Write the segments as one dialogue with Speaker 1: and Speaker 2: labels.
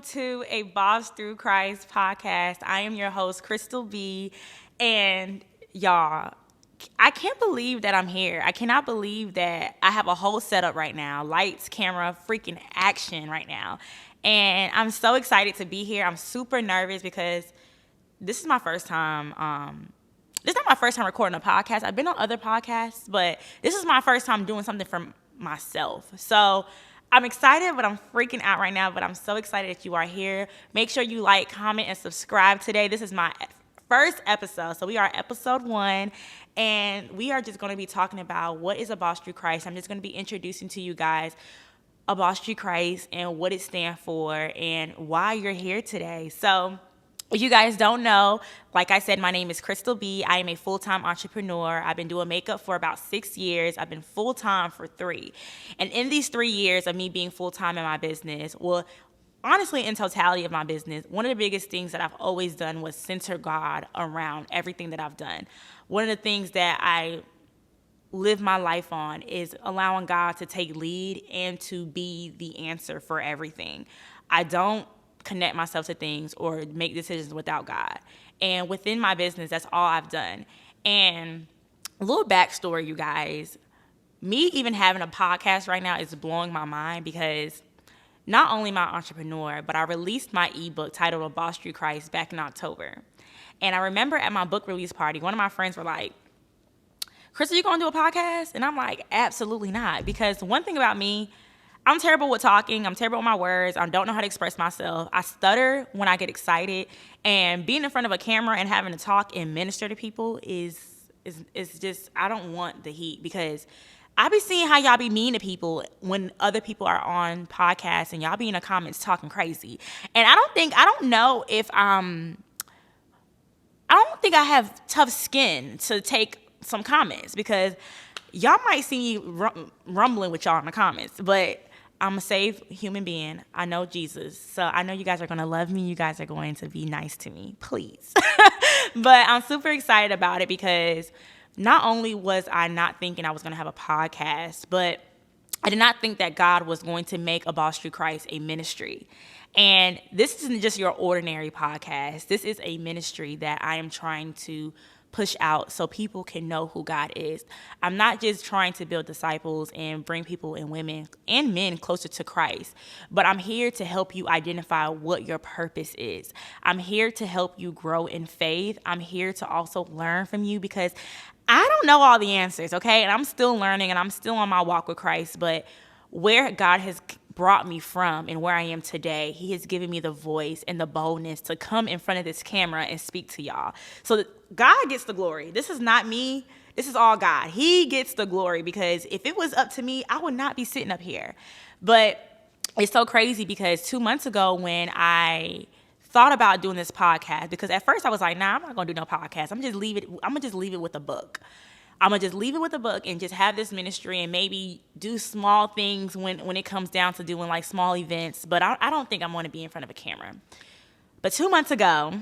Speaker 1: to a Boss Through Christ podcast. I am your host, Crystal B. And y'all, I can't believe that I'm here. I cannot believe that I have a whole setup right now. Lights, camera, freaking action right now. And I'm so excited to be here. I'm super nervous because this is my first time. This is not my first time recording a podcast. I've been on other podcasts, but this is my first time doing something for myself. So I'm excited, but I'm freaking out right now. But I'm so excited that you are here. Make sure you like, comment, and subscribe today. This is my first episode. So we are episode 1, and we are just going to be talking about what is a Boss Through Christ. I'm just going to be introducing to you guys a Boss Through Christ and what it stands for and why you're here today. So if you guys don't know, like I said, my name is Crystal B. I am a full-time entrepreneur. I've been doing makeup for about 6 years. I've been full-time for 3. And in these 3 years of me being full-time in my business, well, honestly, in totality of my business, one of the biggest things that I've always done was center God around everything that I've done. One of the things that I live my life on is allowing God to take lead and to be the answer for everything. I don't connect myself to things or make decisions without God. And within my business, that's all I've done. And a little backstory, you guys, me even having a podcast right now is blowing my mind because not only am I an entrepreneur, but I released my ebook titled A Boss Through Christ back in October. And I remember at my book release party, one of my friends were like, Crystal, you gonna do a podcast? And I'm like, absolutely not. Because one thing about me, I'm terrible with talking. I'm terrible with my words. I don't know how to express myself. I stutter when I get excited. And being in front of a camera and having to talk and minister to people is just, I don't want the heat because I be seeing how y'all be mean to people when other people are on podcasts and y'all be in the comments talking crazy. And I don't think I have tough skin to take some comments because y'all might see me rumbling with y'all in the comments, but I'm a saved human being. I know Jesus. So I know you guys are going to love me. You guys are going to be nice to me. Please. But I'm super excited about it because not only was I not thinking I was going to have a podcast, but I did not think that God was going to make a Boss Through Christ a ministry. And this isn't just your ordinary podcast. This is a ministry that I am trying to push out so people can know who God is. I'm not just trying to build disciples and bring people and women and men closer to Christ, but I'm here to help you identify what your purpose is. I'm here to help you grow in faith. I'm here to also learn from you because I don't know all the answers, okay? And I'm still learning and I'm still on my walk with Christ, but where God has brought me from and where I am today, he has given me the voice and the boldness to come in front of this camera and speak to y'all. So God gets the glory. This is not me. This is all God. He gets the glory because if it was up to me, I would not be sitting up here. But it's so crazy because 2 months ago when I thought about doing this podcast, because at first I was like, nah, I'm not going to do no podcast. I'm going to just leave it with a book. I'm going to just leave it with a book and just have this ministry and maybe do small things when it comes down to doing like small events. But I don't think I'm going to be in front of a camera. But 2 months ago,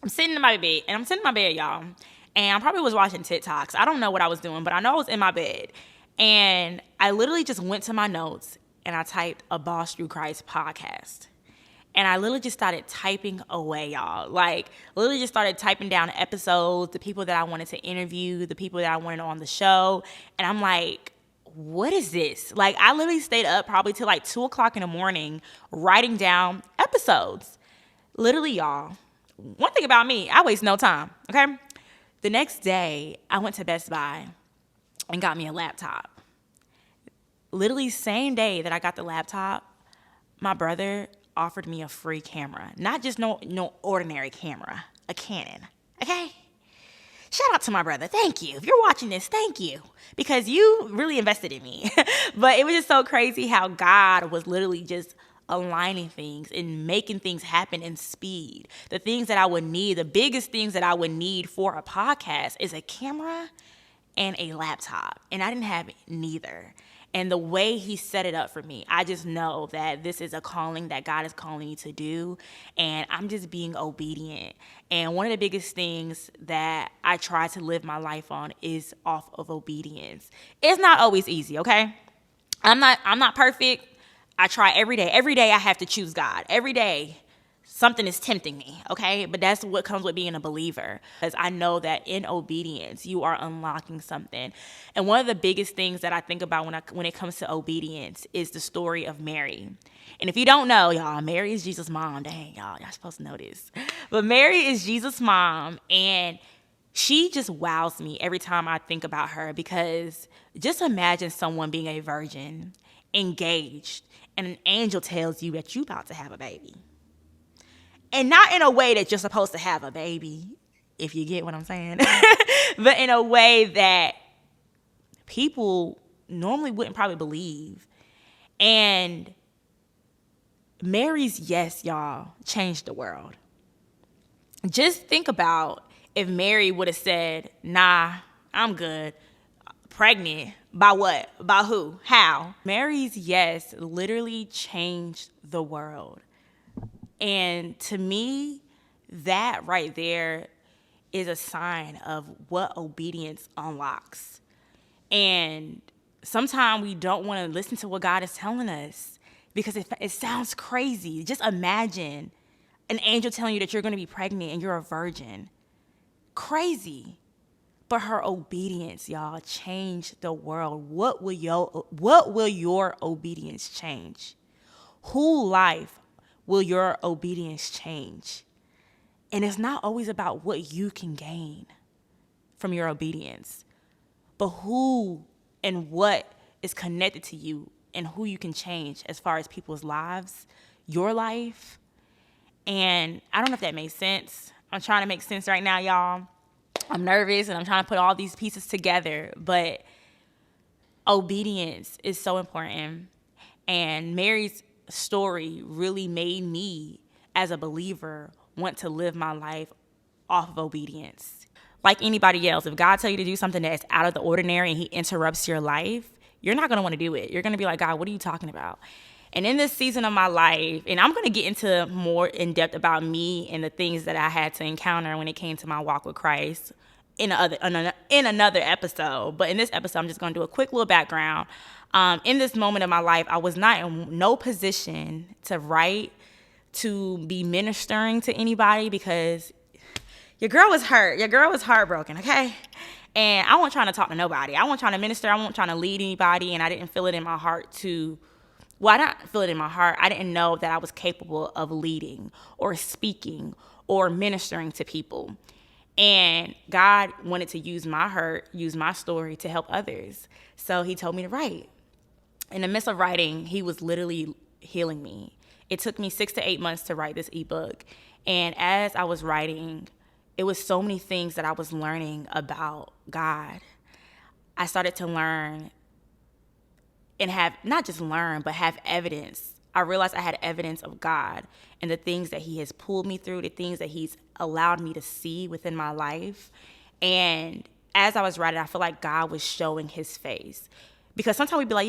Speaker 1: I'm sitting in my bed, y'all. And I probably was watching TikToks. I don't know what I was doing, but I know I was in my bed. And I literally just went to my notes and I typed a Boss Through Christ podcast. And I literally just started typing away, y'all. Like, literally just started typing down episodes, the people that I wanted to interview, the people that I wanted on the show. And I'm like, what is this? Like, I literally stayed up probably till like 2 o'clock in the morning writing down episodes. Literally, y'all. One thing about me, I waste no time, okay? The next day, I went to Best Buy and got me a laptop. Literally, same day that I got the laptop, my brother offered me a free camera. Not just no ordinary camera, a Canon, okay? Shout out to my brother. Thank you. If you're watching this, thank you. Because you really invested in me. But it was just so crazy how God was literally just aligning things and making things happen in speed. The things that I would need, the biggest things that I would need for a podcast is a camera and a laptop. And I didn't have neither. And the way he set it up for me, I just know that this is a calling that God is calling me to do. And I'm just being obedient. And one of the biggest things that I try to live my life on is off of obedience. It's not always easy, okay? I'm not perfect. I try every day. Every day I have to choose God. Every day something is tempting me, okay? But that's what comes with being a believer. Because I know that in obedience, you are unlocking something. And one of the biggest things that I think about when it comes to obedience is the story of Mary. And if you don't know, y'all, Mary is Jesus' mom. Dang, y'all supposed to know this. But Mary is Jesus' mom, and she just wows me every time I think about her, because just imagine someone being a virgin, engaged, and an angel tells you that you about to have a baby. And not in a way that you're supposed to have a baby, if you get what I'm saying, but in a way that people normally wouldn't probably believe. And Mary's yes, y'all, changed the world. Just think about if Mary would have said, nah, I'm good. Pregnant. By what? By who? How? Mary's yes literally changed the world. And to me, that right there is a sign of what obedience unlocks. And sometimes we don't want to listen to what God is telling us because it sounds crazy. Just imagine an angel telling you that you're going to be pregnant and you're a virgin. Crazy. But her obedience, y'all, changed the world. What will your obedience change? Whose life will your obedience change? And it's not always about what you can gain from your obedience, but who and what is connected to you and who you can change as far as people's lives, your life. And I don't know if that makes sense. I'm trying to make sense right now, y'all. I'm nervous and I'm trying to put all these pieces together, but obedience is so important. And Mary's story really made me, as a believer, want to live my life off of obedience. Like anybody else, if God tells you to do something that's out of the ordinary and he interrupts your life, you're not going to want to do it. You're going to be like, God, what are you talking about? And in this season of my life, and I'm going to get into more in depth about me and the things that I had to encounter when it came to my walk with Christ in another episode. But in this episode, I'm just going to do a quick little background. In this moment of my life, I was not in no position to write, to be ministering to anybody, because your girl was hurt. Your girl was heartbroken, okay? And I wasn't trying to talk to nobody. I wasn't trying to minister. I wasn't trying to lead anybody. And I didn't feel it in my heart to... Well, I didn't feel it in my heart. I didn't know that I was capable of leading or speaking or ministering to people. And God wanted to use my hurt, use my story to help others. So he told me to write. In the midst of writing, he was literally healing me. It took me 6 to 8 months to write this ebook. And as I was writing, it was so many things that I was learning about God. I started to learn and have, not just learn, but have evidence. I realized I had evidence of God and the things that he has pulled me through, the things that he's allowed me to see within my life. And as I was writing, I feel like God was showing his face. Because sometimes we'd be like,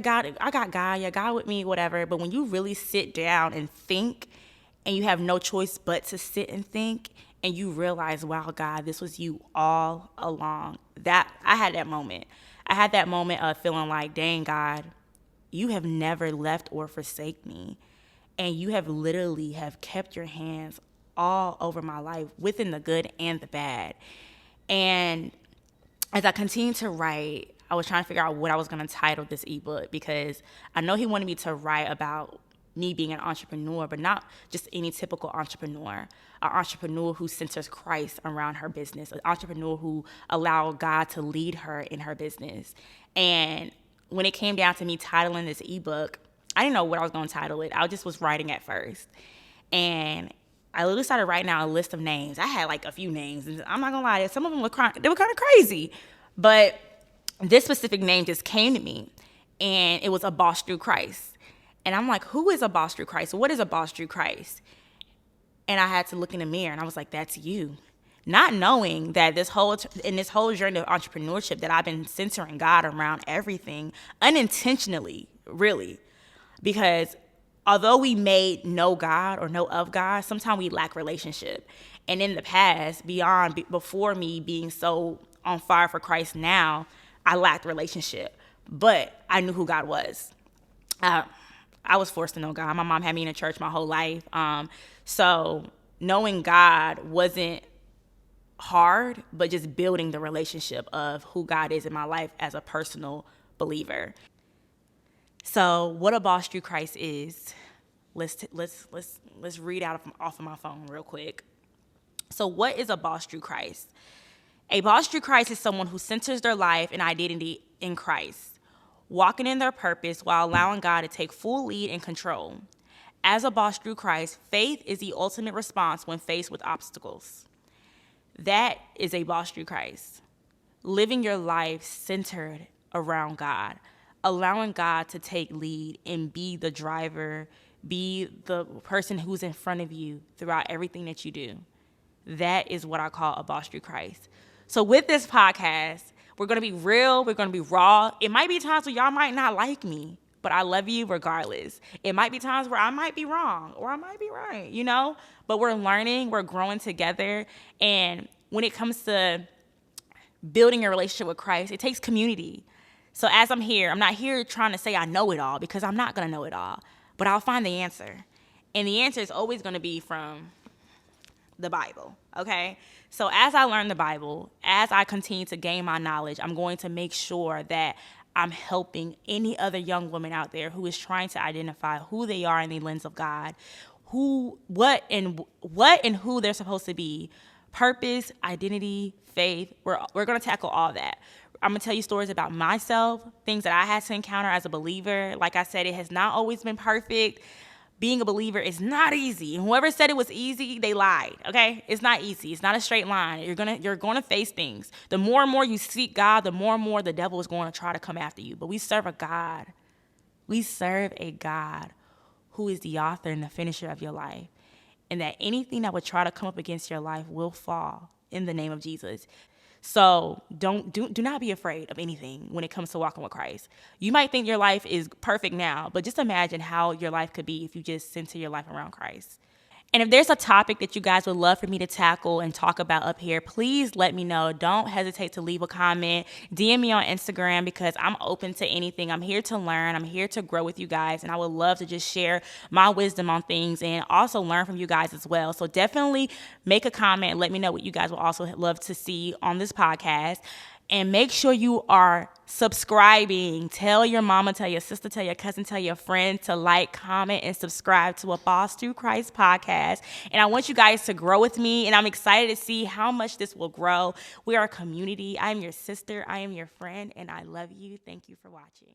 Speaker 1: God, I got God, yeah, God with me, whatever. But when you really sit down and think, and you have no choice but to sit and think, and you realize, wow, God, this was you all along. That I had that moment. I had that moment of feeling like, dang, God, you have never left or forsake me. And you have literally have kept your hands all over my life, within the good and the bad. And as I continued to write, I was trying to figure out what I was going to title this ebook, because I know he wanted me to write about me being an entrepreneur, but not just any typical entrepreneur, an entrepreneur who centers Christ around her business, an entrepreneur who allowed God to lead her in her business. And when it came down to me titling this ebook, I didn't know what I was going to title it. I just was writing at first. And I literally started writing out a list of names. I had like a few names, and I'm not going to lie, some of them were kind of crazy. But this specific name just came to me, and it was a boss through Christ. And I'm like, who is a boss through Christ? What is a boss through Christ? And I had to look in the mirror, and I was like, that's you. Not knowing that this whole journey of entrepreneurship that I've been centering God around everything unintentionally, really. Because although we may know God or know of God, sometimes we lack relationship. And in the past, before me being so on fire for Christ now, I lacked relationship. But I knew who God was. I was forced to know God. My mom had me in a church my whole life. So knowing God wasn't hard, but just building the relationship of who God is in my life as a personal believer. So what a boss through Christ is, let's read off of my phone real quick. So what is a boss through Christ? A boss through Christ is someone who centers their life and identity in Christ, walking in their purpose while allowing God to take full lead and control. As a boss through Christ, faith is the ultimate response when faced with obstacles. That is a boss through Christ. Living your life centered around God, allowing God to take lead and be the driver, be the person who's in front of you throughout everything that you do. That is what I call a boss through Christ. So with this podcast, we're going to be real. We're going to be raw. It might be times where y'all might not like me, but I love you regardless. It might be times where I might be wrong or I might be right, you know? But we're learning, we're growing together. And when it comes to building a relationship with Christ, it takes community. So as I'm here, I'm not here trying to say I know it all, because I'm not going to know it all. But I'll find the answer. And the answer is always going to be from the Bible, okay? So as I learn the Bible, as I continue to gain my knowledge, I'm going to make sure that I'm helping any other young woman out there who is trying to identify who they are in the lens of God, what and who they're supposed to be. Purpose, identity, faith. We're going to tackle all that. I'm going to tell you stories about myself, things that I had to encounter as a believer. Like I said, it has not always been perfect. Being a believer is not easy. And whoever said it was easy, they lied, okay? It's not easy. It's not a straight line. You're gonna face things. The more and more you seek God, the more and more the devil is going to try to come after you. But we serve a God. We serve a God who is the author and the finisher of your life. And that anything that would try to come up against your life will fall in the name of Jesus. So do not be afraid of anything when it comes to walking with Christ. You might think your life is perfect now, but just imagine how your life could be if you just center your life around Christ. And if there's a topic that you guys would love for me to tackle and talk about up here, please let me know. Don't hesitate to leave a comment. DM me on Instagram, because I'm open to anything. I'm here to learn. I'm here to grow with you guys. And I would love to just share my wisdom on things and also learn from you guys as well. So definitely make a comment and let me know what you guys will also love to see on this podcast. And make sure you are subscribing. Tell your mama, tell your sister, tell your cousin, tell your friend to like, comment, and subscribe to a Boss Through Christ podcast. And I want you guys to grow with me, and I'm excited to see how much this will grow. We are a community. I am your sister. I am your friend, and I love you. Thank you for watching.